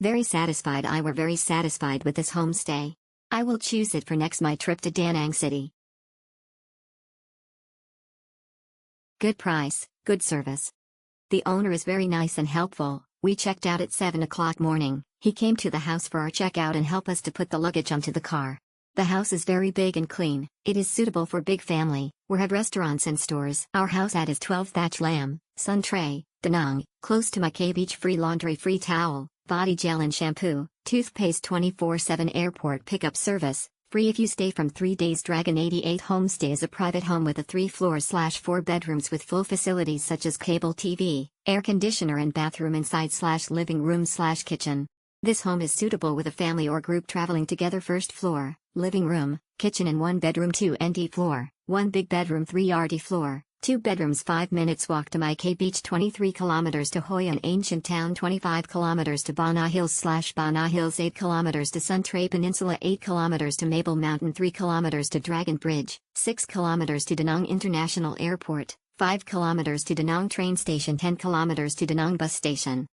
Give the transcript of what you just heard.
Very satisfied. I were very satisfied with this homestay. I will choose it for next my trip to Da Nang City. Good price, good service. The owner is very nice and helpful. We checked out at 7 o'clock morning. He came to the house for our checkout and helped us to put the luggage onto the car. The house is very big and clean. It is suitable for big family. We have restaurants and stores. Our house at is 12 Thach Lam, Sun Tray, Da Nang, close to My Khe Beach. Free laundry, free towel, body gel and shampoo, toothpaste, 24/7 airport pickup service. Free if you stay from 3 days. Dragon 88 Homestay is a private home with a 3-floor/4 bedrooms with full facilities such as cable TV, air conditioner and bathroom inside/living room/kitchen. This home is suitable with a family or group traveling together. First floor, living room, kitchen and 1 bedroom. 2 ND floor, 1 big bedroom. 3 RD floor, 2 bedrooms. 5 minutes walk to My Khe Beach. 23 kilometers to Hoi An Ancient Town. 25 kilometers to Bana Hills/Bana Hills. 8 kilometers to Sun Tray Peninsula. 8 kilometers to Mable Mountain. 3 kilometers to Dragon Bridge. 6 kilometers to Da Nang International Airport. 5 kilometers to Da Nang train station. 10 kilometers to Da Nang bus station.